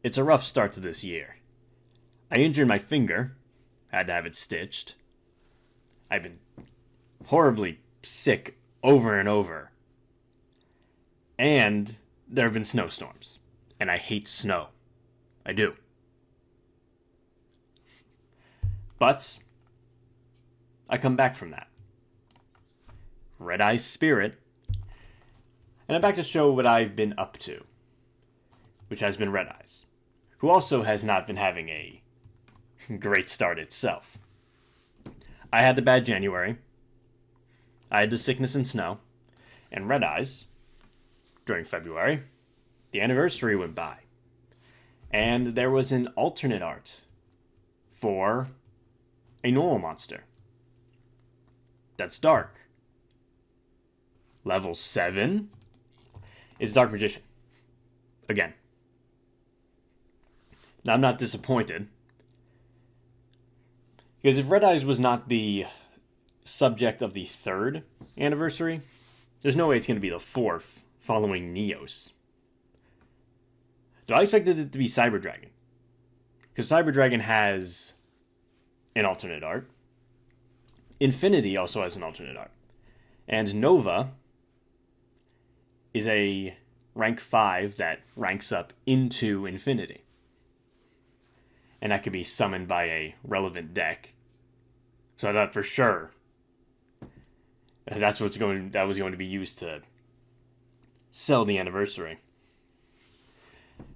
It's a rough start to this year. I injured my finger, had to have it stitched. I've been horribly sick over and over. And there have been snowstorms. And I hate snow. I do. But I come back from that. Red Eye's spirit. And I'm back to show what I've been up to, which has been Red Eyes, who also has not been having a great start itself. I had the bad January. I had the sickness and snow. And Red Eyes, during February, the anniversary went by. And there was an alternate art for a normal monster. That's dark. Level 7 is Dark Magician. Again. Now, I'm not disappointed. Because if Red Eyes was not the subject of the 3rd anniversary, there's no way it's going to be the 4th following Neos. So I expected it to be Cyber Dragon. Because Cyber Dragon has an alternate art. Infinity also has an alternate art. And Nova is a rank 5 that ranks up into Infinity. And that could be summoned by a relevant deck. So I thought for sure that was going to be used to sell the anniversary.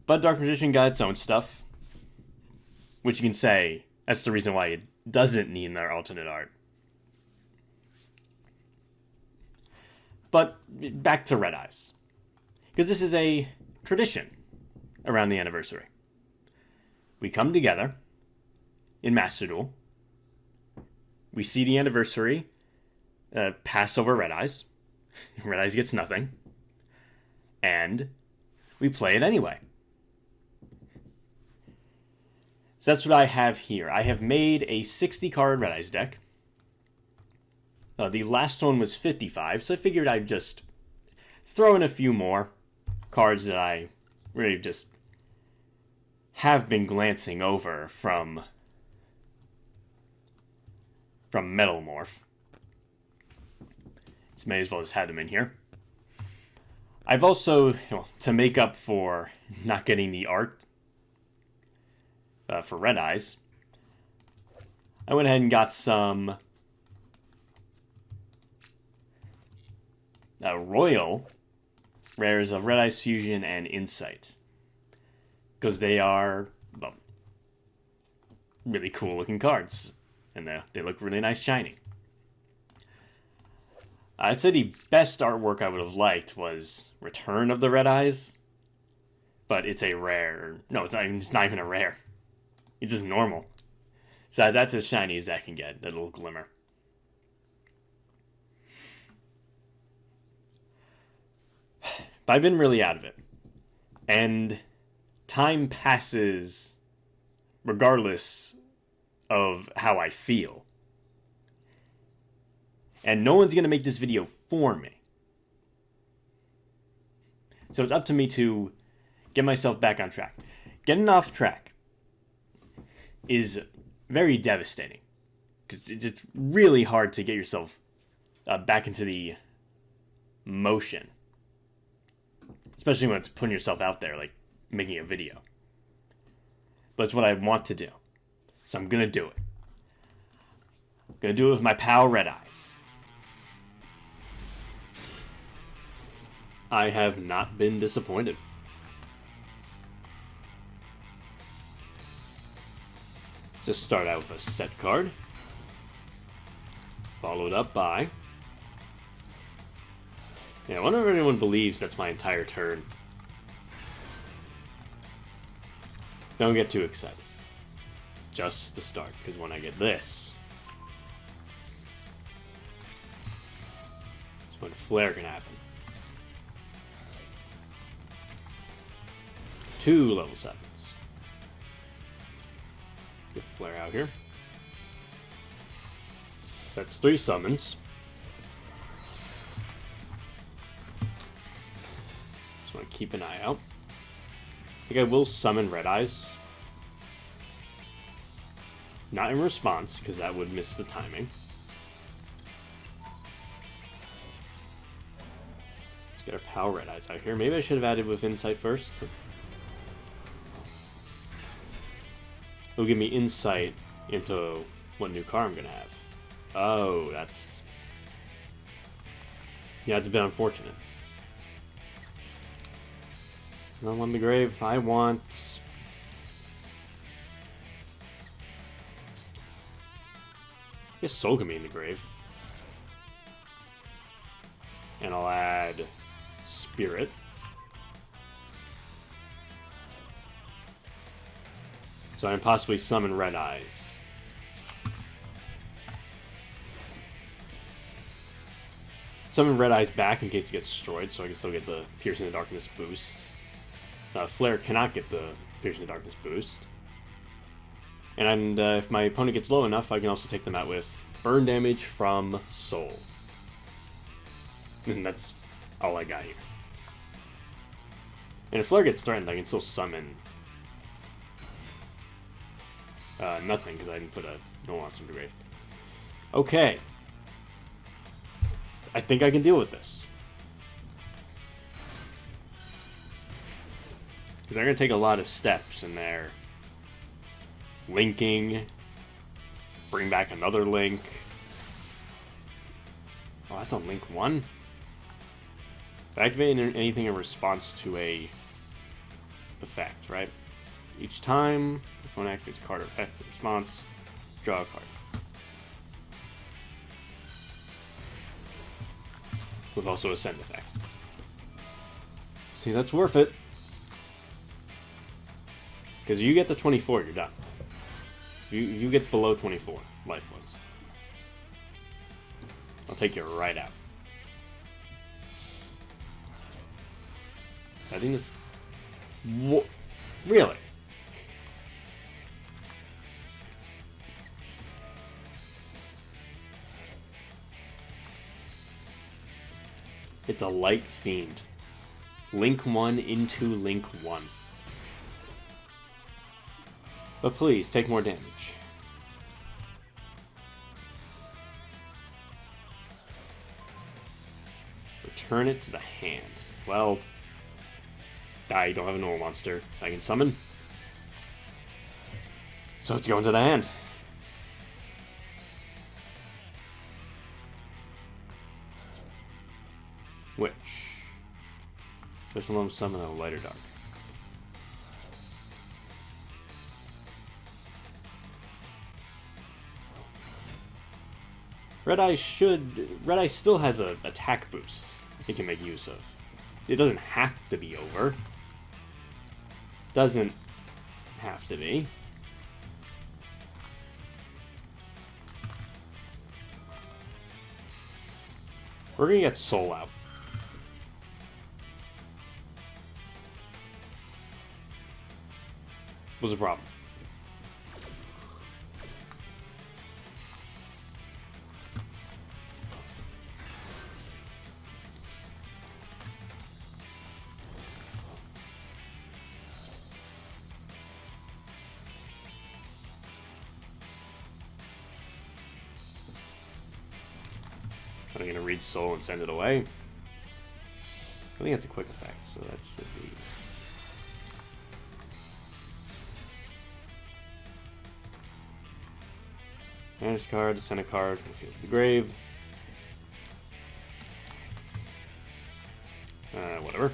But Dark Magician got its own stuff, which you can say that's the reason why it doesn't need their alternate art. But back to Red Eyes, because this is a tradition around the anniversary. We come together in Master Duel. We see the anniversary pass over Red Eyes. Red Eyes gets nothing. And we play it anyway. So that's what I have here. I have made a 60-card Red Eyes deck. The last one was 55, so I figured I'd just throw in a few more cards that I really just have been glancing over from Metal Morph. So may as well just have them in here. I've also, to make up for not getting the art for Red Eyes, I went ahead and got some Royal rares of Red Eyes Fusion and Insight. Because they are, well, really cool looking cards. And they look really nice shiny. I'd say the best artwork I would have liked was Return of the Red Eyes. But it's a rare. No, it's not even a rare. It's just normal. So that's as shiny as that can get, that little glimmer. But I've been really out of it. And time passes regardless of how I feel. And no one's going to make this video for me. So it's up to me to get myself back on track. Getting off track is very devastating. Because it's really hard to get yourself back into the motion. Especially when it's putting yourself out there, like making a video. But it's what I want to do. So I'm going to do it. I'm going to do it with my pal Red Eyes. I have not been disappointed. Just start out with a set card. Followed up by... Yeah, I wonder if anyone believes that's my entire turn. Don't get too excited. It's just the start, because when I get this... that's when Flare can happen. 2 level 7s. Get Flare out here. So that's 3 summons. Just want to keep an eye out. I think I will summon Red Eyes. Not in response, because that would miss the timing. Let's get our Power Red Eyes out here. Maybe I should have added with Insight first. It'll give me insight into what new car I'm going to have. Oh, that's... Yeah, it's a bit unfortunate. I don't want the grave. I want... I guess Soul can be in the grave. And I'll add Spirit. So I can possibly summon Red Eyes. Summon Red Eyes back in case it gets destroyed, so I can still get the Piercing the Darkness boost. Flare cannot get the Piercing the Darkness boost. And if my opponent gets low enough, I can also take them out with burn damage from Soul. And that's all I got here. And if Flare gets threatened, I can still summon nothing, because I didn't put a no monster in the grave. Okay. I think I can deal with this. Because they're going to take a lot of steps in there. Linking. Bring back another link. Oh, that's on link 1? Activate anything in response to a effect, right? Each time if one activates a card or affects the response, draw a card. With also a send effect. See, that's worth it. Because you get to 24, you're done. You get below 24 life points. I'll take you right out. I think this... Really? It's a Light Fiend. Link 1 into Link 1. But please, take more damage. Return it to the hand. Well, I don't have a normal monster I can summon. So it's going to the hand. Which? Special moment summon a lighter dark. Red Eye still has an attack boost it can make use of. It doesn't have to be over. Doesn't have to be. We're gonna get Soul out. What's the problem? I'm going to read Soul and send it away. I think that's a quick effect, so that should be... Manage card, send a card from the field to the grave. Whatever.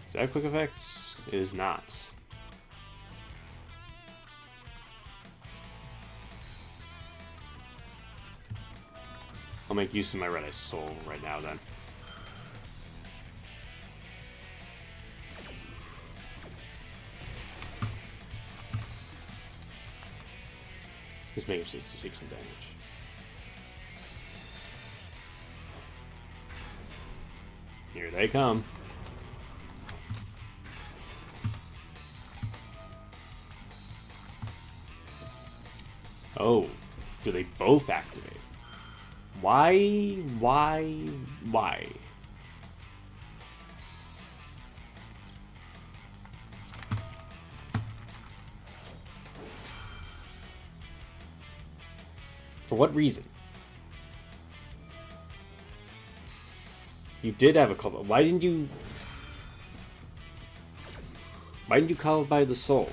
Is that a quick effect? It is not. I'll make use of my Red Eye Soul right now, then. Just make him take some damage. Here they come. Oh, do they both activate? Why? Why? For what reason? You did have a call. Why didn't you call it by the soul?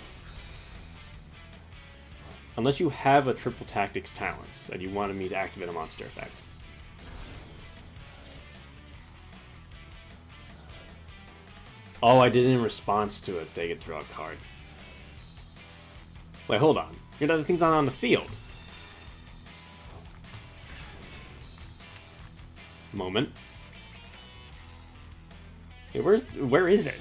Unless you have a triple tactics talents and you wanted me to activate a monster effect. Oh, I did it in response to it. They get to draw a card. Wait, hold on. Your other thing's not on the field. Moment. Hey, where is it?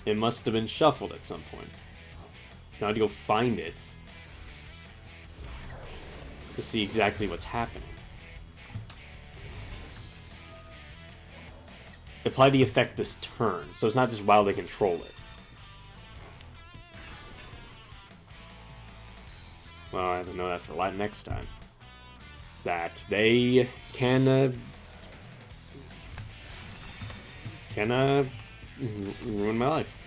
It must have been shuffled at some point. So now I have to go find it to see exactly what's happening. Apply the effect this turn, so it's not just while they control it. Well, I have to know that for next time. That they can ruin my life.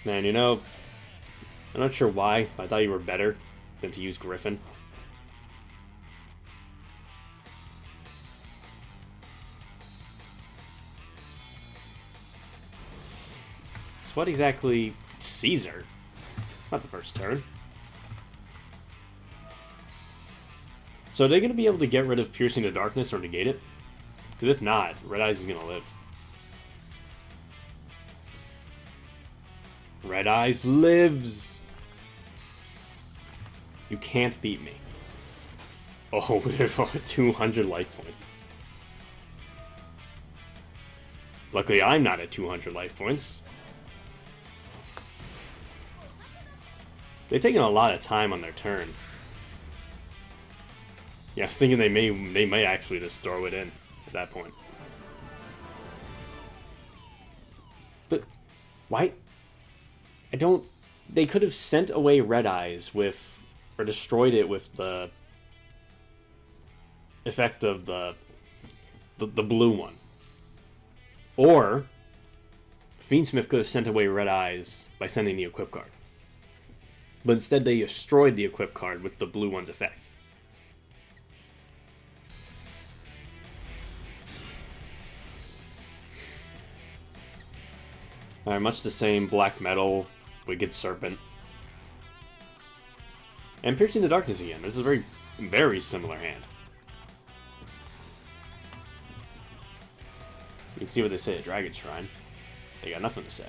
Man, you know, I'm not sure why, but I thought you were better than to use Griffin. So what exactly... Caesar? Not the first turn. So are they going to be able to get rid of Piercing the Darkness or negate it? Because if not, Red Eyes is going to live. Red Eyes lives! You can't beat me. Oh, we have 200 life points. Luckily, I'm not at 200 life points. They've taken a lot of time on their turn. Yeah, I was thinking they may actually just throw it in at that point. But why? I don't. They could have sent away Red Eyes with, or destroyed it with the effect of the blue one. Or Fiendsmith could have sent away Red Eyes by sending the equip card. But instead they destroyed the equip card with the blue one's effect. Alright, much the same. Black Metal, Wicked Serpent. And Piercing the Darkness again. This is a very, very similar hand. You can see what they say at Dragon Shrine. They got nothing to say.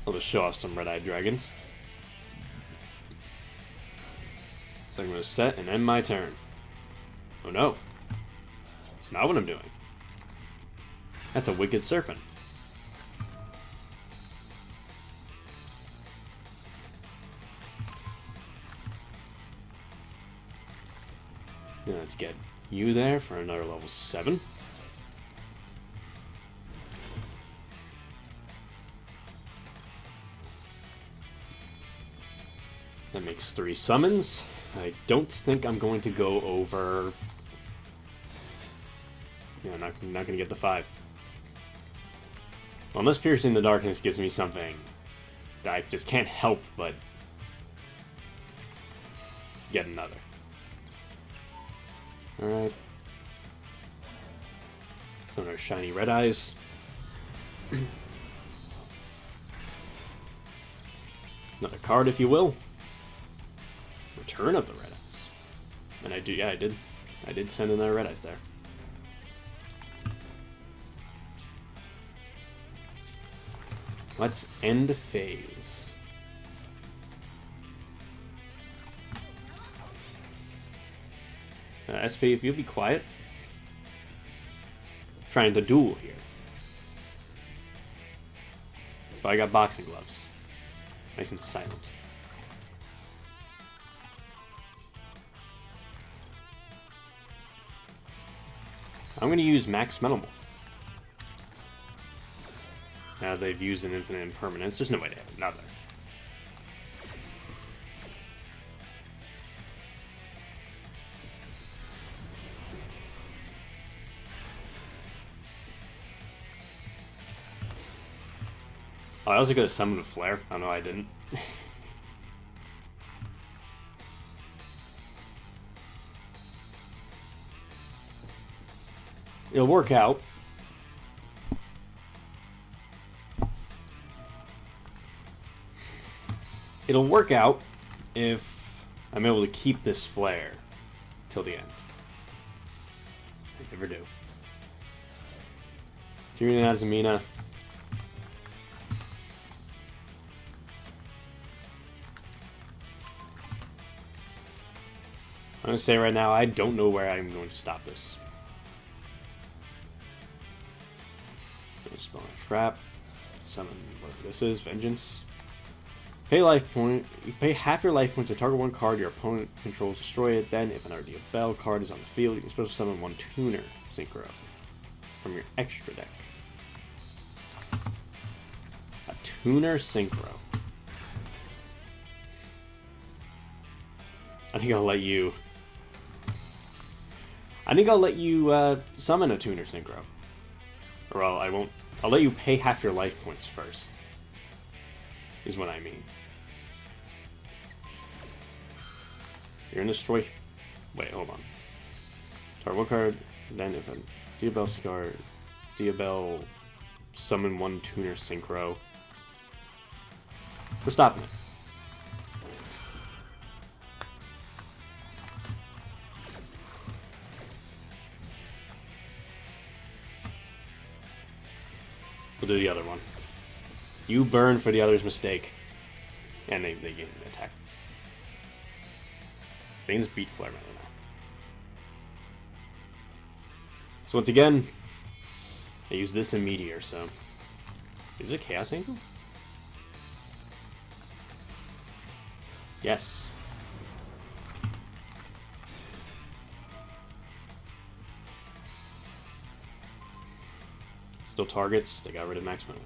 I'll just show off some red-eyed dragons. So I'm going to set and end my turn. Oh no. It's not what I'm doing. That's a Wicked Serpent. Now let's get you there for another level 7. That makes 3 summons. I don't think I'm going to go over... Yeah, I'm not going to get the 5. Well, unless Piercing the Darkness gives me something that I just can't help but get another. Alright. Some are shiny red eyes. Another card, if you will. Return of the red eyes. And I do, yeah, I did send another red eyes there. Let's end phase. SP, if you'll be quiet. Trying to duel here. If I got boxing gloves. Nice and silent. I'm going to use Max Metamorph. Now they've used an infinite impermanence. There's no way to hit it. Not there. Oh, I also could have summoned a flare. I don't know why I didn't. It'll work out. It'll work out if I'm able to keep this flare till the end. I never do. Kirina Azumina. I'm going to say right now, I don't know where I'm going to stop this. Spawn a trap. Summon whatever this is. Vengeance. Pay life point. You pay half your life points to target one card your opponent controls. Destroy it. Then, if an RD Bell card is on the field, you can special summon one tuner synchro from your extra deck. A tuner synchro. I think I'll let you summon a tuner synchro. Or I won't. I'll let you pay half your life points first. Is what I mean. You're gonna destroy. Wait, hold on. Target one card. Then if a Diabell Scar, Diabell summon one tuner synchro. We're stopping it. We'll do the other one. You burn for the other's mistake. And they gain an attack. Things beat Flare Metal now. So once again, I use this in Meteor, so... Is it Chaos Angel? Yes. Still targets, they got rid of Max Metamorph.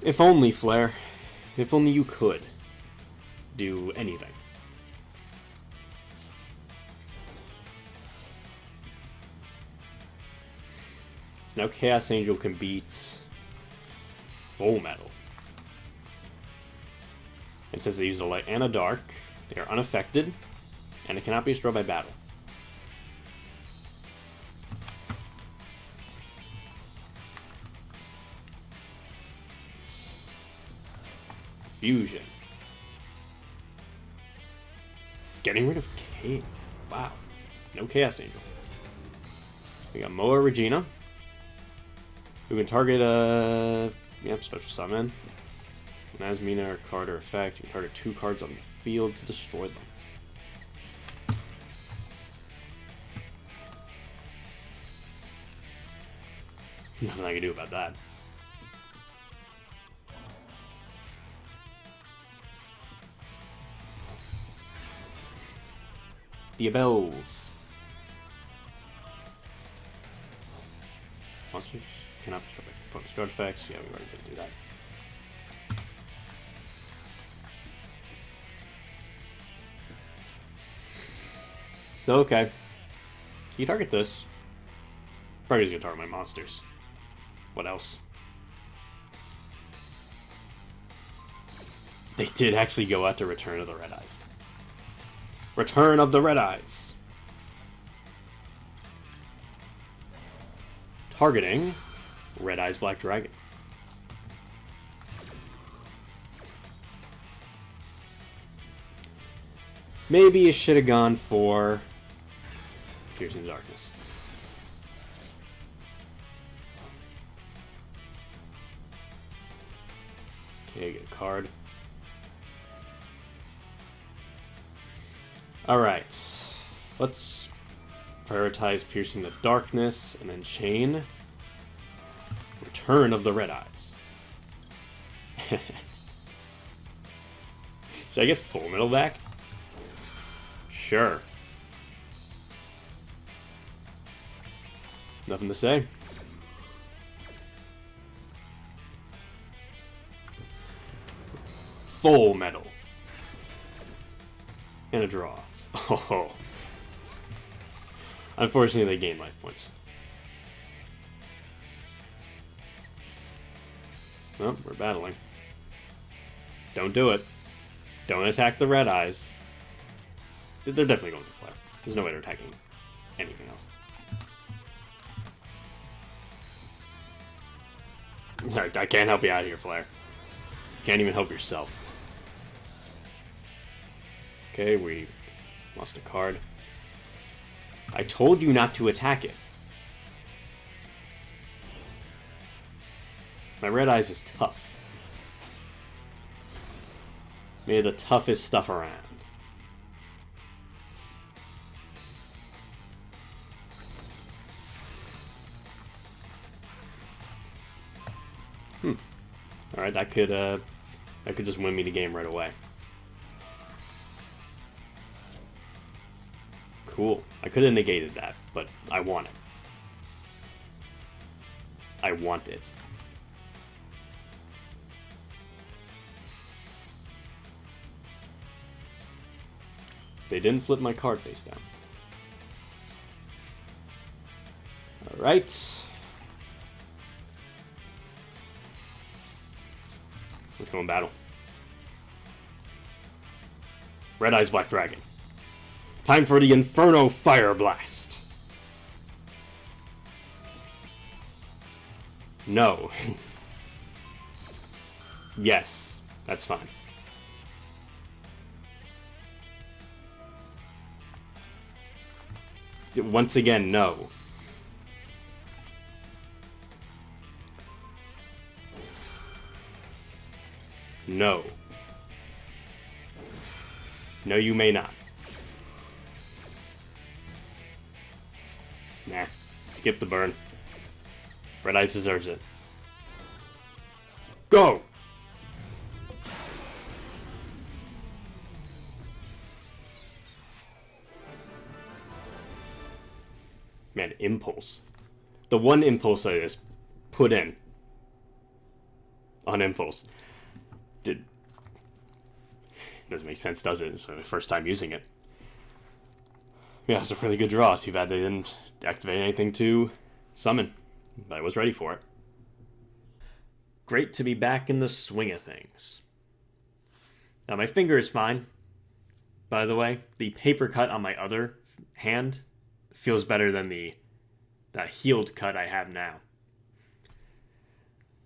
If only, Flare. If only you could do anything. So now Chaos Angel can beat Full Metal. And since they use a light and a dark, they are unaffected. And it cannot be destroyed by battle. Fusion. Getting rid of King. Wow. No Chaos Angel. We got Moa Regina. Who can target special summon. An Azumina or card or effect. You can target 2 cards on the field to destroy them. Nothing I can do about that. Diabells. Monsters cannot destroy opponent's card effects. Yeah, we already did do that. So, okay. Can you target this? Probably just gonna target my monsters. What else? They did actually go after Return of the Red Eyes. Return of the Red Eyes. Targeting Red Eyes Black Dragon. Maybe you should have gone for Piercing Darkness. Okay, get a card. Alright. Let's prioritize Piercing the Darkness and then chain Return of the Red Eyes. Should I get Full Metal back? Sure. Nothing to say. Full metal. And a draw. Oh. Unfortunately, they gain life points. Well, we're battling. Don't do it. Don't attack the red eyes. They're definitely going for flare. There's no way they're attacking anything else. I can't help you out here, Flare. Can't even help yourself. Okay, we lost a card. I told you not to attack it. My red eyes is tough. Maybe the toughest stuff around. Alright, that could just win me the game right away. Cool. I could have negated that, but I want it. I want it. They didn't flip my card face down. Alright. Let's go in battle. Red Eyes Black Dragon. Time for the Inferno Fire Blast. No. Yes, that's fine. Once again, no. No. No, you may not. Nah. Skip the burn. Red Eyes deserves it. Go! Man, impulse. The one impulse I just put in on impulse doesn't make sense, does it? It's my first time using it. Yeah, it's a really good draw. Too bad they didn't activate anything to summon, but I was ready for it. Great to be back in the swing of things. Now my finger is fine. By the way, the paper cut on my other hand feels better than the healed cut I have now.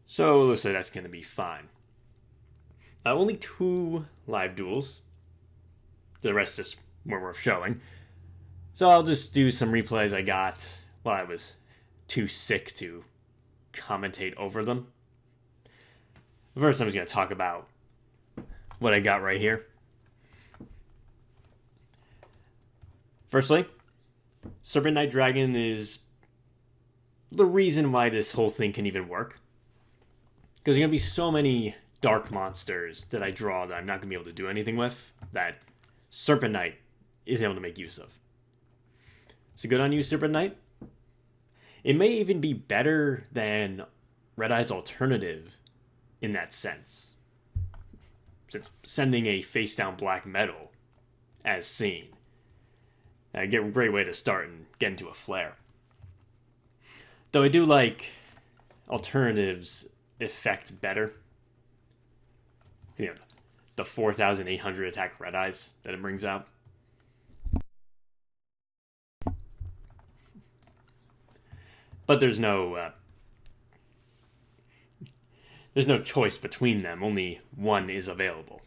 So it looks like that's going to be fine. Only 2 live duels. The rest just weren't worth showing. So I'll just do some replays I got while I was too sick to commentate over them. First, I'm just going to talk about what I got right here. Firstly, Serpent Knight Dragon is the reason why this whole thing can even work. Because there's going to be so many dark monsters that I draw that I'm not going to be able to do anything with, that Serpent Knight is able to make use of. So good on you, Serpent Knight. It may even be better than Red Eye's alternative in that sense, since sending a face-down black metal, as seen, a great way to start and get into a flare. Though I do like alternatives effect better. You know, the 4,800 attack Red Eyes that it brings out. But there's no choice between them. Only one is available.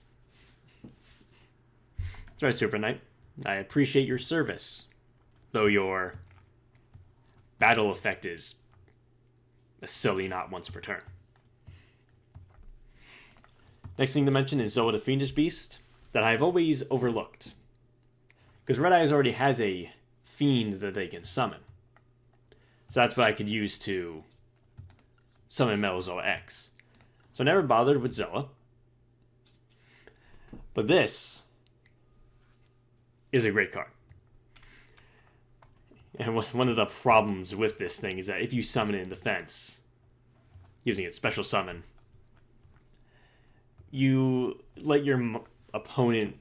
That's right, Super Knight. I appreciate your service, though your battle effect is a silly not once per turn. Next thing to mention is Zoa the Fiendish Beast, that I've always overlooked. Because Red Eyes already has a fiend that they can summon. So that's what I could use to summon Metal Zoa X. So I never bothered with Zoa. But this is a great card. And one of the problems with this thing is that if you summon it in defense, using its special summon, you let your opponent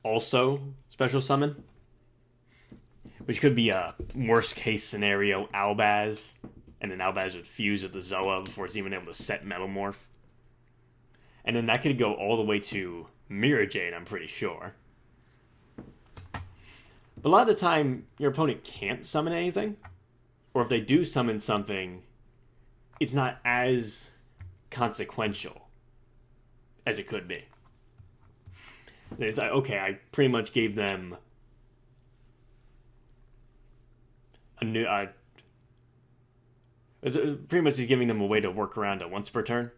also special summon, which could be a worst case scenario Albaz, and then Albaz would fuse with the Zoa before it's even able to set Metalmorph. And then that could go all the way to Mirror Jade, I'm pretty sure. But a lot of the time, your opponent can't summon anything. Or if they do summon something, it's not as consequential as it could be. It's like, okay, I pretty much gave them a new... it's pretty much just giving them a way to work around it once per turn.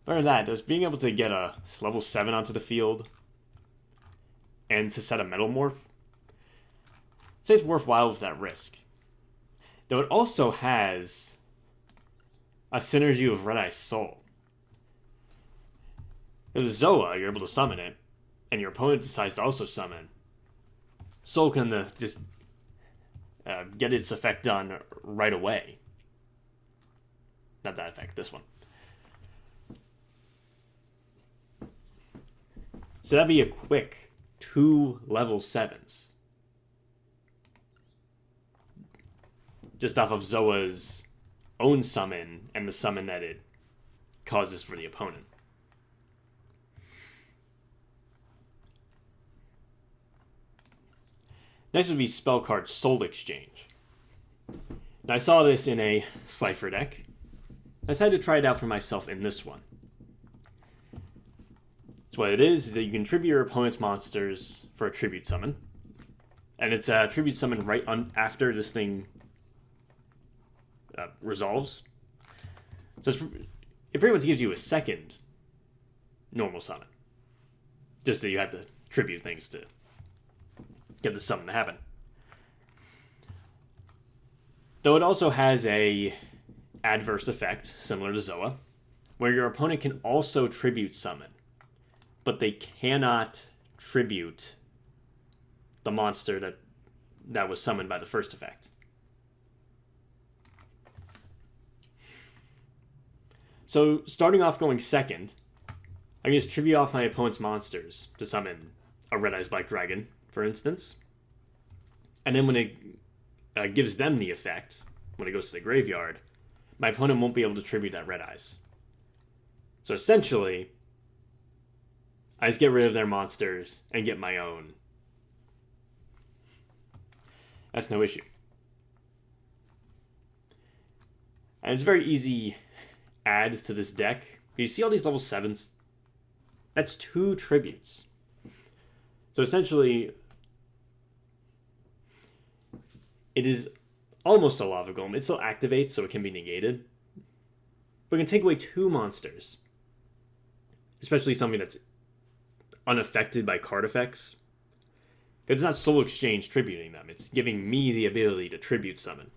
Other than that, just being able to get a level 7 onto the field and to set a Metalmorph, I'd say it's worthwhile with that risk. Though it also has a synergy with Red Eye Soul. With Zoa, you're able to summon it, and your opponent decides to also summon. Soul can just get its effect done right away. Not that effect, this one. So that'd be a quick 2 level 7s. Just off of Zoa's own summon and the summon that it causes for the opponent. Next would be spell card Soul Exchange. Now I saw this in a Slifer deck. I decided to try it out for myself in this one. So what it is that you can tribute your opponent's monsters for a tribute summon. And it's a tribute summon right after this thing resolves. So it pretty much gives you a second normal summon. Just that you have to tribute things to get the summon to happen. Though it also has a adverse effect, similar to Zoa, where your opponent can also tribute summon, but they cannot tribute the monster that was summoned by the first effect. So, starting off going second, I can just tribute off my opponent's monsters to summon a Red Eyes Black Dragon, for instance. And then when it gives them the effect, when it goes to the graveyard, my opponent won't be able to tribute that Red Eyes. So essentially, I just get rid of their monsters and get my own. That's no issue. And it's very easy adds to this deck. You see all these level 7s? That's 2 tributes. So essentially, it is almost a Lava Golem. It still activates, so it can be negated. But it can take away 2 monsters. Especially something that's unaffected by card effects. Because it's not Soul Exchange tributing them. It's giving me the ability to tribute summon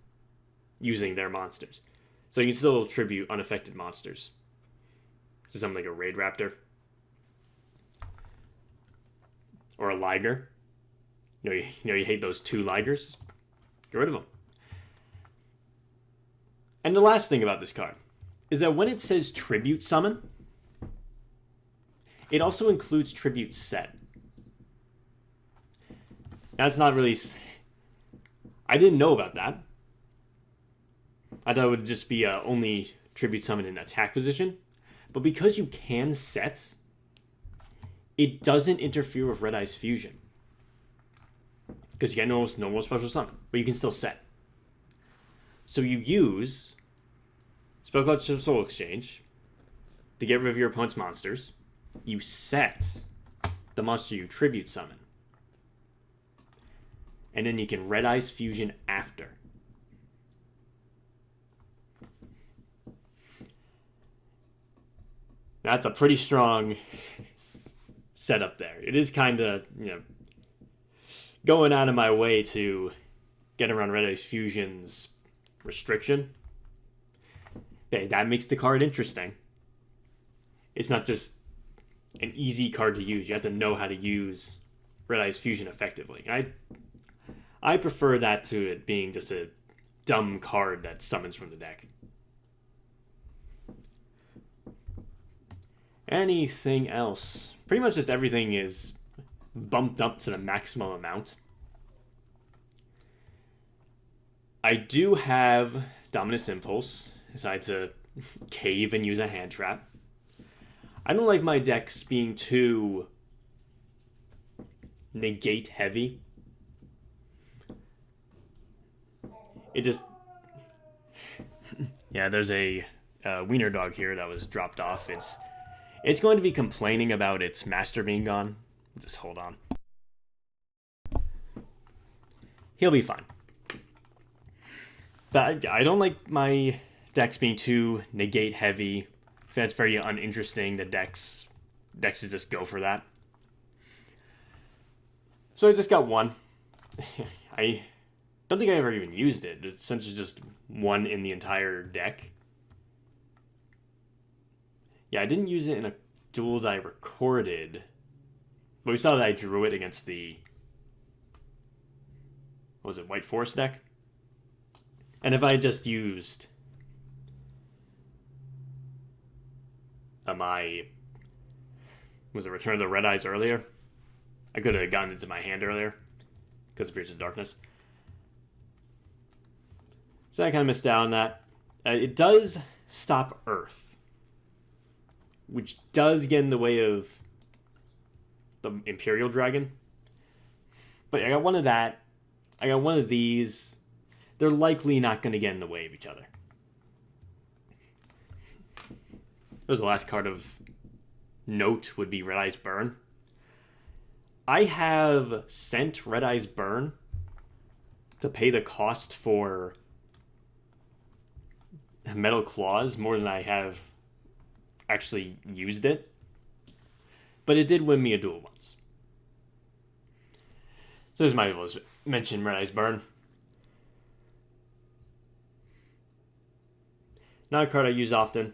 using their monsters. So you can still tribute unaffected monsters. So something like a Raid Raptor. Or a Liger. You hate those 2 Ligers. Get rid of them. And the last thing about this card is that when it says Tribute Summon, it also includes Tribute Set. That's not really... I didn't know about that. I thought it would just be only Tribute Summon in attack position. But because you can set, it doesn't interfere with Red Eye's Fusion. Because you get no more special summon, but you can still set. So you use Spellcard Soul Exchange to get rid of your opponent's monsters. You set the monster you tribute summon. And then you can Red Eye's Fusion after. That's a pretty strong setup there. It is kind of, going out of my way to get around Red Eye's Fusion's restriction. That makes the card interesting. It's not just an easy card to use. You have to know how to use Red Eye's Fusion effectively. I prefer that to it being just a dumb card that summons from the deck. Anything else? Pretty much just everything is bumped up to the maximum amount. I do have Dominus Impulse, aside to cave and use a hand trap. I don't like my decks being too negate heavy. It just... yeah, there's a wiener dog here that was dropped off. It's going to be complaining about its master being gone. Just hold on. He'll be fine. But I don't like my decks being too negate heavy. That's very uninteresting. The decks just go for that. So I just got one. I don't think I ever even used it. It's essentially just one in the entire deck. Yeah, I didn't use it in a duel that I recorded. But we saw that I drew it against the... what was it? White Forest deck? And if I had just used... my... was it Return of the Red Eyes earlier? I could have gotten into my hand earlier. Because of Fears of Darkness. So I kind of missed out on that. It does stop Earth. Which does get in the way of the Imperial Dragon. But I got one of that. I got one of these. They're likely not going to get in the way of each other. That was the last card of note, would be Red Eye's Burn. I have sent Red Eye's Burn to pay the cost for Metal Claws more than I have actually used it. But it did win me a duel once. So this might as well mention Red Eye's Burn. Not a card I use often.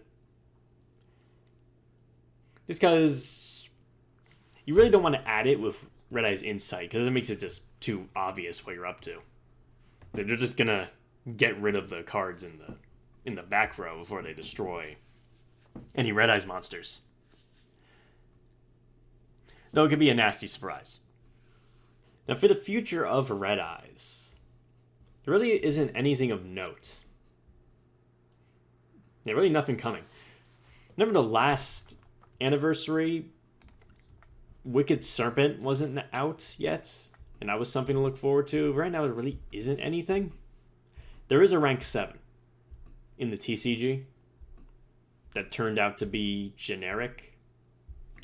Just because you really don't want to add it with Red Eye's Insight, because it makes it just too obvious what you're up to. They're just gonna get rid of the cards in the back row before they destroy any Red Eyes monsters. Though it could be a nasty surprise. Now for the future of Red Eyes, there really isn't anything of note. There's really nothing coming. Remember the last anniversary, Wicked Serpent wasn't out yet, and that was something to look forward to. Right now, there really isn't anything. There is a rank 7 in the TCG that turned out to be generic,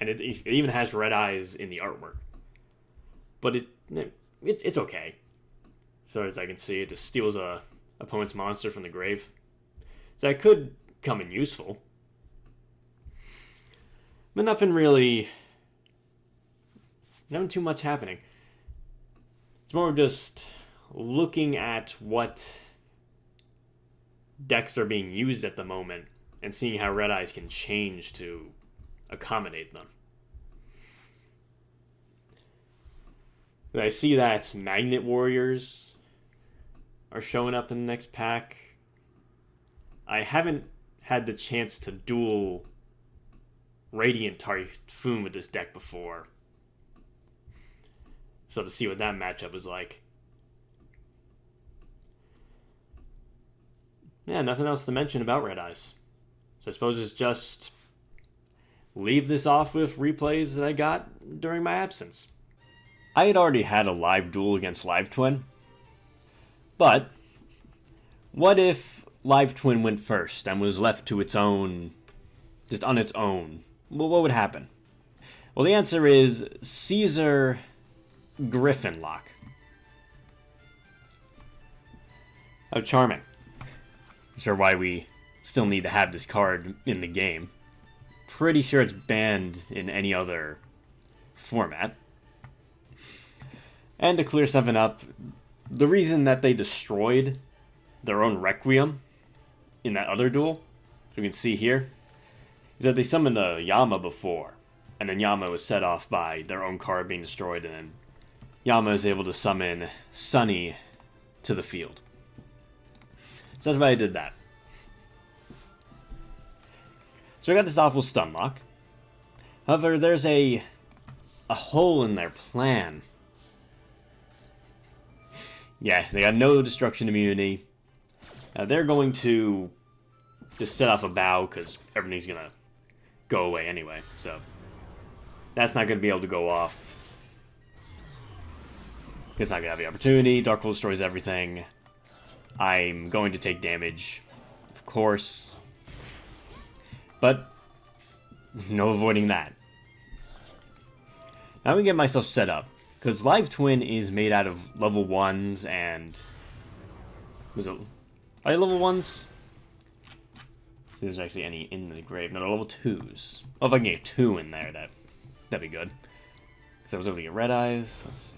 and it even has Red Eyes in the artwork. But it's okay. So as I can see, it just steals a opponent's monster from the grave. So that could come in useful. But nothing too much happening. It's more of just looking at what decks are being used at the moment and seeing how Red Eyes can change to accommodate them. I see that Magnet Warriors are showing up in the next pack. I haven't had the chance to duel Radiant Typhoon with this deck before. So to see what that matchup is like. Yeah, nothing else to mention about Red Eyes. So I suppose it's just leave this off with replays that I got during my absence. I had already had a live duel against Live Twin. But what if Live Twin went first and was left to its own, just on its own? Well, what would happen? Well, the answer is Caesar Griffin Lock. How charming. Not sure why we still need to have this card in the game. Pretty sure it's banned in any other format. And to clear something up, the reason that they destroyed their own Requiem in that other duel, as you can see here, is that they summoned a Yama before. And then Yama was set off by their own card being destroyed, and then Yama is able to summon Sunny to the field. So that's why I did that. So I got this awful stun lock. However, there's a hole in their plan. Yeah, they got no destruction immunity. They're going to just set off a bow because everything's going to go away anyway. So that's not going to be able to go off. It's not going to have the opportunity. Dark Hole destroys everything. I'm going to take damage, of course. But no avoiding that. Now I'm going to get myself set up. Because Live Twin is made out of level 1s and... Was it... Are they level 1s? See if there's actually any in the grave. No, they're level 2s. Oh, if I can get 2 in there, that'd be good. Because I was able to get Red Eyes. Let's see.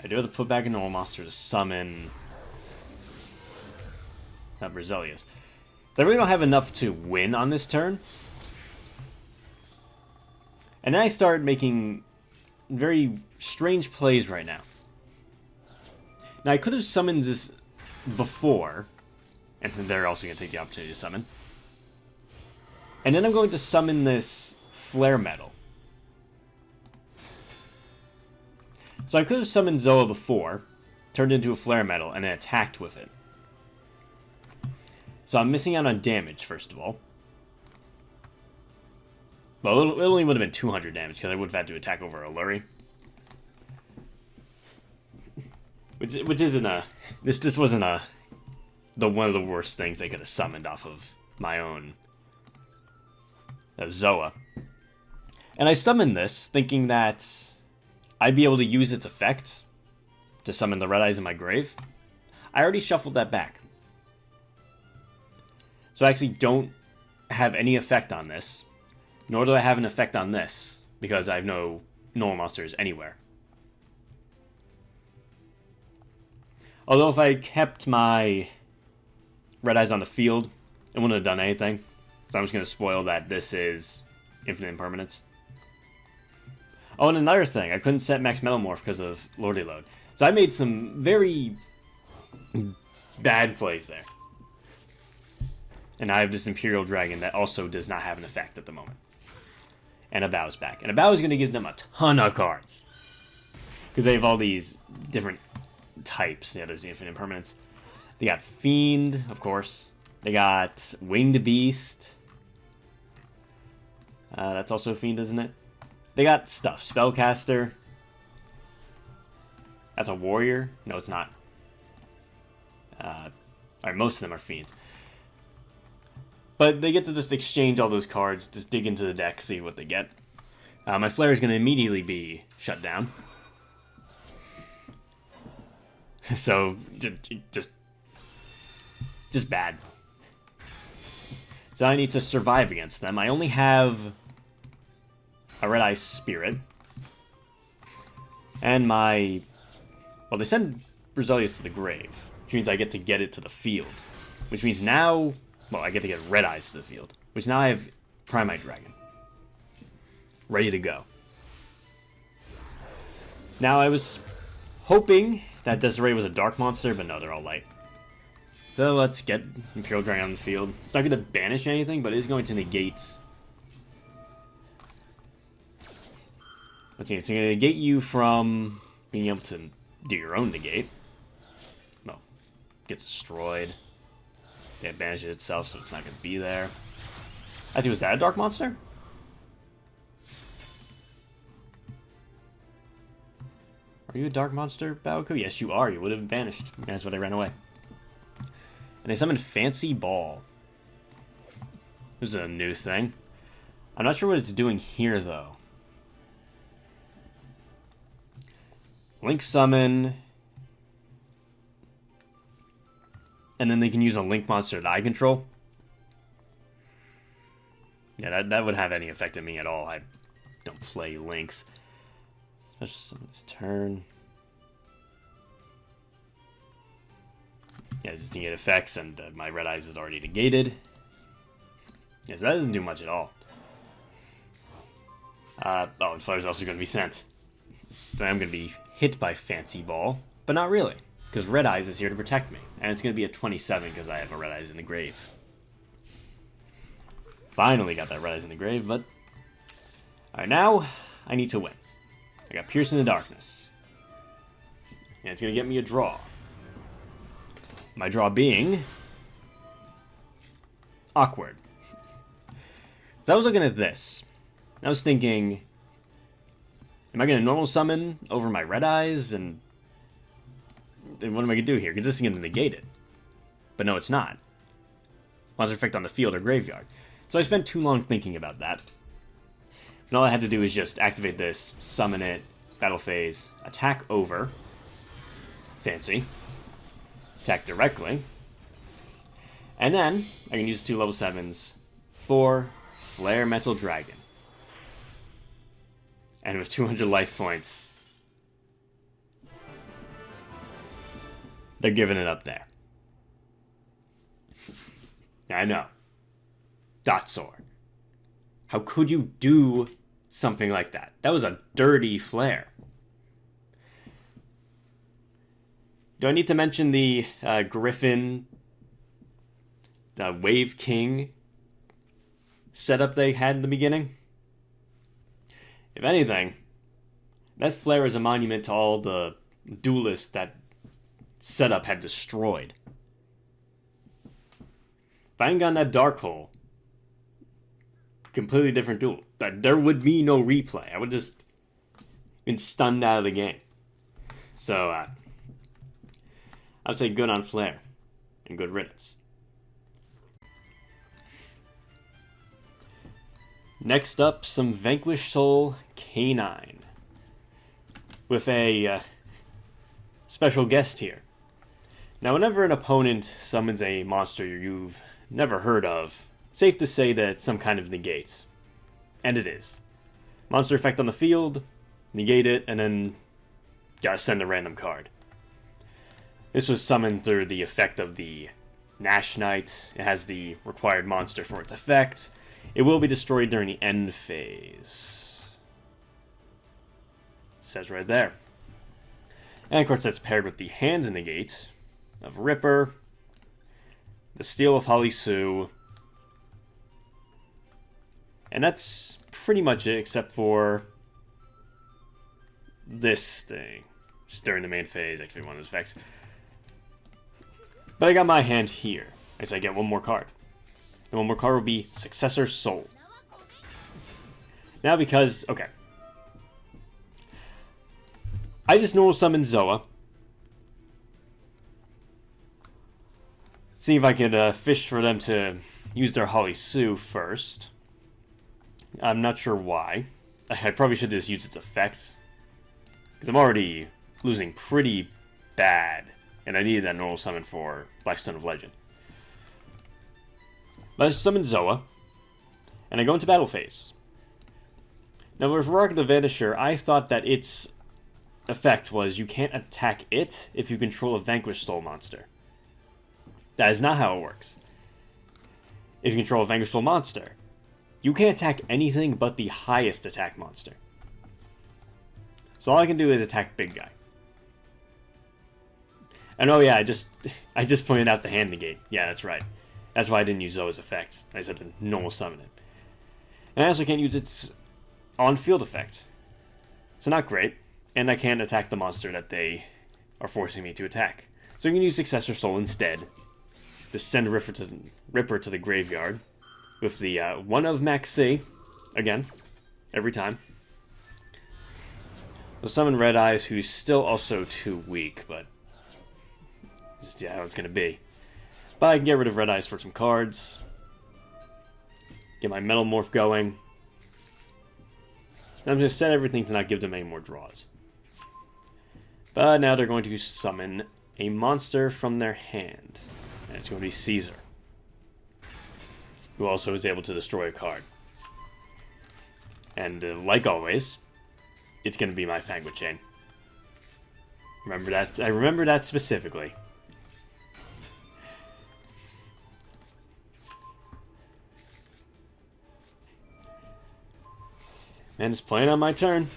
I do have to put back a normal monster to summon... Brazilius. So I really don't have enough to win on this turn. And then I start making very strange plays right now. Now, I could have summoned this before, and they're also going to take the opportunity to summon. And then I'm going to summon this Flare Metal. So I could have summoned Zoa before, turned into a Flare Metal, and then attacked with it. So I'm missing out on damage, first of all. Well, it only would have been 200 damage, because I would have had to attack over a Lurry. Which isn't a... This wasn't one of the worst things they could have summoned off of my own Zoa. And I summoned this, thinking that I'd be able to use its effect to summon the Red Eyes in my grave. I already shuffled that back. So I actually don't have any effect on this. Nor do I have an effect on this, because I have no normal monsters anywhere. Although if I kept my Red Eyes on the field, it wouldn't have done anything. So I'm just going to spoil that this is infinite impermanence. Oh, and another thing, I couldn't set Max Metamorph because of Lordy Load. So I made some very bad plays there. And I have this Imperial Dragon that also does not have an effect at the moment. And a Bow's back. And a Bow is going to give them a ton of cards. Because they have all these different types. Yeah, there's the Infinite Impermanence. They got Fiend, of course. They got Winged Beast. That's also a Fiend, isn't it? They got stuff. Spellcaster. That's a Warrior. No, it's not. Alright, most of them are Fiends. But they get to just exchange all those cards, just dig into the deck, see what they get. My Flare is going to immediately be shut down. So, just bad. So I need to survive against them. I only have a Red Eye Spirit. And my... Well, they send Brazilius to the grave, which means I get to get it to the field. Which means now... Well, I get to get Red Eyes to the field. Which now I have Primite Dragon. Ready to go. Now, I was hoping that Desiree was a dark monster, but no, they're all light. So let's get Imperial Dragon on the field. It's not going to banish anything, but it is going to negate... Let's see, it's going to negate you from being able to do your own negate. No. Gets destroyed. Yeah, it banishes itself, so it's not going to be there. I think, was that a dark monster? Are you a dark monster, Baoku? Yes, you are. You would have banished. That's why I ran away. And they summoned Fancy Ball. This is a new thing. I'm not sure what it's doing here, though. Link Summon... And then they can use a Link monster that I control. Yeah, that would have any effect on me at all. I don't play Links. Special summon this turn. Yeah, just negate effects, and my Red Eyes is already negated. Yes, that doesn't do much at all. Oh, and Flare's also going to be sent. Then I'm going to be hit by Fancy Ball, but not really, because Red Eyes is here to protect me, and it's going to be a 27 because I have a Red Eyes in the grave. Finally got that Red Eyes in the grave, but... Alright, now I need to win. I got Pierce in the Darkness. And it's going to get me a draw. My draw being... awkward. So I was looking at this. I was thinking... am I going to normal summon over my Red Eyes? And what am I going to do here? Because this is going to negate it. But no, it's not. Monster effect on the field or graveyard. So I spent too long thinking about that. And all I had to do is just activate this, summon it, battle phase, attack over. Fancy. Attack directly. And then I can use 2 level 7s for Flare Metal Dragon. And with 200 life points, they're giving it up there. I know. Dot Sword. How could you do something like that? That was a dirty Flare. Do I need to mention the Griffin, the Wave King setup they had in the beginning? If anything, that Flare is a monument to all the duelists that setup had destroyed. If I hadn't gotten that Dark Hole, completely different duel. There would be no replay. I would just been stunned out of the game. So, I would say good on Flare, and good riddance. Next up, some Vanquish Soul K9. With a special guest here. Now, whenever an opponent summons a monster you've never heard of, safe to say that it's some kind of negate. And it is. Monster effect on the field, negate it, and then gotta send a random card. This was summoned through the effect of the Nash Knight. It has the required monster for its effect. It will be destroyed during the end phase. Says right there. And of course that's paired with the Hand Negate of Ripper, the Steel of Holly Sue, and that's pretty much it except for this thing. Just during the main phase, activate one of those effects. But I got my hand here. So I get one more card. And one more card will be Successor Soul. Now because, okay. I just normal summon Zoa. See if I can fish for them to use their Holly Sue first. I'm not sure why. I probably should just use its effect. Because I'm already losing pretty bad. And I needed that normal summon for Blackstone of Legend. But I summon Zoa. And I go into battle phase. Now with Rock the Vanisher, I thought that its effect was you can't attack it if you control a Vanquished Soul monster. That is not how it works. If you control a Vanquished Soul monster, you can't attack anything but the highest attack monster. So all I can do is attack big guy. And oh yeah, I just pointed out the Hand Negate. Yeah, that's right. That's why I didn't use Zoa's effect. I said to normal summon it. And I also can't use its on-field effect. So not great. And I can't attack the monster that they are forcing me to attack. So I'm going to use Successor Soul instead. To send Ripper to the graveyard. With the 1 of Max C. Again. Every time. We'll summon Red Eyes, who's still also too weak, but just how it's going to be. But I can get rid of Red Eyes for some cards. Get my Metal Morph going. And I'm going to set everything to not give them any more draws. But now they're going to summon a monster from their hand. And it's going to be Caesar. Who also is able to destroy a card. And like always, it's going to be my Fangwood Chain. Remember that? I remember that specifically. Man, it's playing on my turn.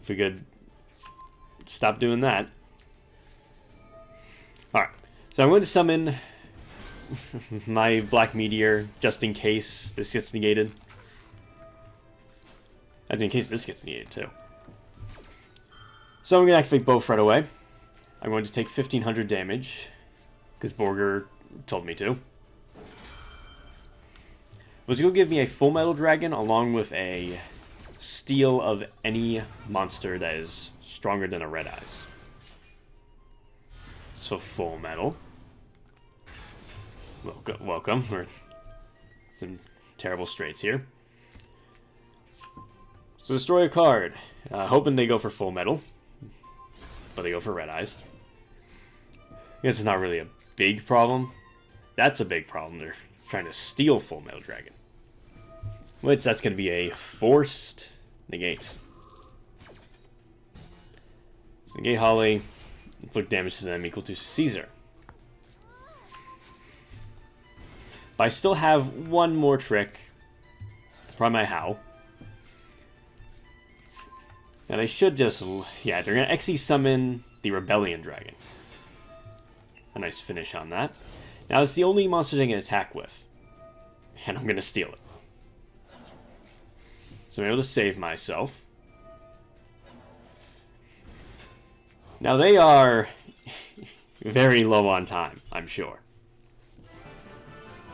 If we could stop doing that. Alright, so I'm going to summon my Black Meteor just in case this gets negated. And in case this gets negated too. So I'm going to activate Bowfret away. I'm going to take 1500 damage, because Borger told me to. Was going to give me a Full Metal Dragon along with a Steel of any monster that is stronger than a Red Eyes. So Full Metal. Welcome. We're some terrible straits here. So destroy a card. Hoping they go for Full Metal. But they go for Red Eyes. I guess it's not really a big problem. That's a big problem. They're trying to steal Full Metal Dragon. Which, that's going to be a forced negate. So negate Holly. Inflict damage to them equal to Caesar. But I still have one more trick. It's probably my How. And I should just... Yeah, they're going to Xe summon the Rebellion Dragon. A nice finish on that. Now, it's the only monster they can attack with. And I'm going to steal it. So I'm able to save myself. Now, they are very low on time, I'm sure.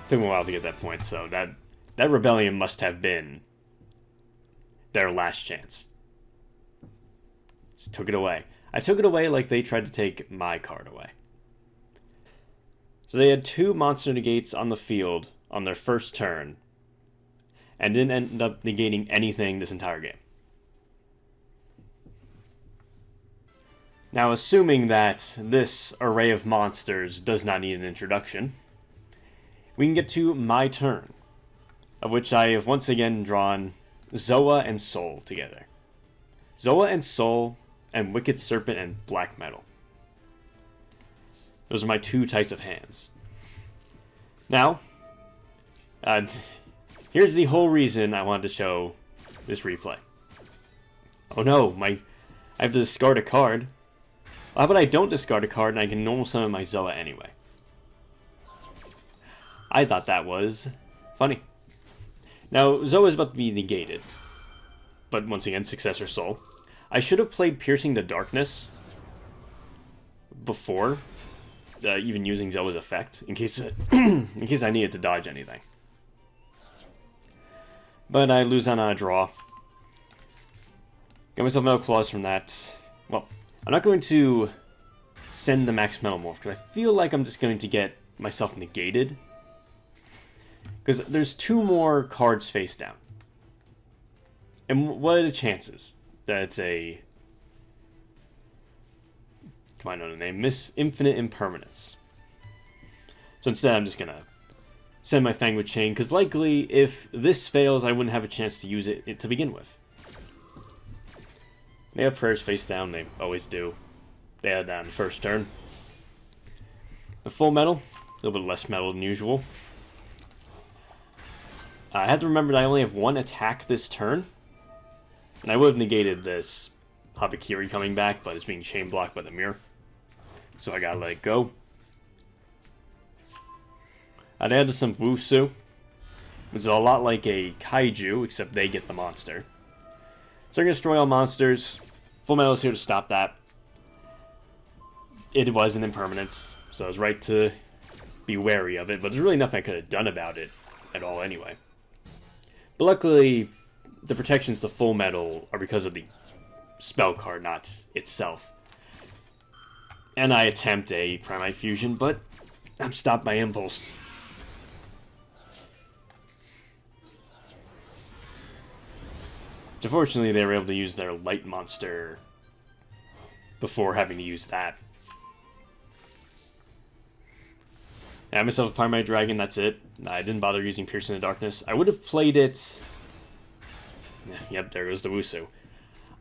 Took them a while to get that point, so that Rebellion must have been their last chance. Just took it away. I took it away like they tried to take my card away. So they had 2 monster negates on the field on their first turn, and didn't end up negating anything this entire game. Now, assuming that this array of monsters does not need an introduction, we can get to my turn, of which I have once again drawn Zoa and Soul together. Zoa and Soul, and Wicked Serpent and Black Metal. Those are my 2 types of hands. Now, here's the whole reason I wanted to show this replay. Oh no, I have to discard a card. How about I don't discard a card and I can normal summon my Zoa anyway? I thought that was funny. Now, Zoa is about to be negated. But once again, Successor Soul. I should have played Piercing the Darkness before even using Zoa's effect, in case in case I needed to dodge anything. But I lose on a draw. Got myself Metal Claws from that. Well, I'm not going to send the Max Metal Morph, because I feel like I'm just going to get myself negated. Because there's 2 more cards face down. And what are the chances that it's a... Come on, I know the name. Infinite Impermanence. So instead, I'm just going to send my Fangwood Chain, because likely, if this fails, I wouldn't have a chance to use it to begin with. They have prayers face down, they always do. They had that on the first turn. The Full Metal, a little bit less metal than usual. I have to remember that I only have 1 attack this turn. And I would have negated this Habakiri coming back, but it's being chain blocked by the mirror. So I gotta let it go. I'd add some Wusu, which is a lot like a Kaiju, except they get the monster. So I'm going to destroy all monsters. Full Metal is here to stop that. It was an impermanence, so I was right to be wary of it, but there's really nothing I could have done about it at all anyway. But luckily, the protections to Full Metal are because of the spell card, not itself. And I attempt a Primite Fusion, but I'm stopped by Impulse. Unfortunately, they were able to use their light monster before having to use that. I have myself a Primate Dragon, that's it. I didn't bother using Piercing the Darkness. I would have played it... Yep, there goes the Wusu.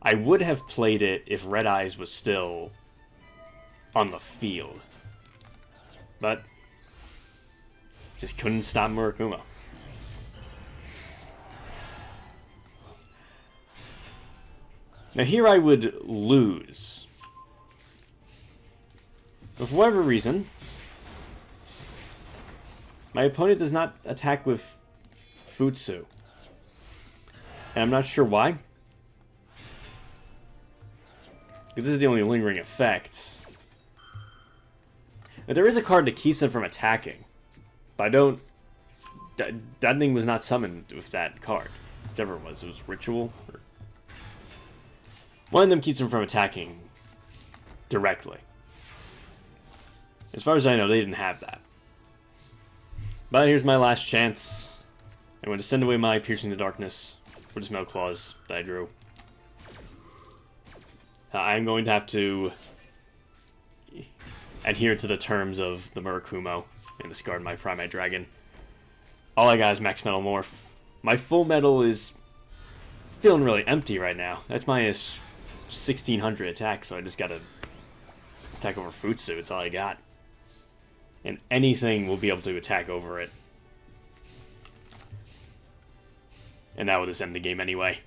I would have played it if Red Eyes was still on the field. But just couldn't stop Murakuma. Now here I would lose. But for whatever reason, my opponent does not attack with Futsu. And I'm not sure why. Because this is the only lingering effect. But there is a card that keeps them from attacking. But I don't... Deadening was not summoned with that card. Whichever it was Ritual? Or... One of them keeps them from attacking directly. As far as I know, they didn't have that. But here's my last chance. I'm going to send away my Piercing the Darkness for the Smoke Claws that I drew. I'm going to have to adhere to the terms of the Murakumo and discard my Primate Dragon. All I got is Max Metal Morph. My full metal is feeling really empty right now. That's minus 1600 attack, so I just gotta attack over Futsu. It's all I got. And anything will be able to attack over it. And that will just end the game anyway.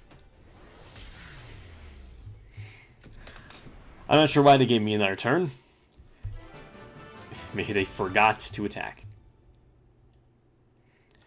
I'm not sure why they gave me another turn. Maybe they forgot to attack.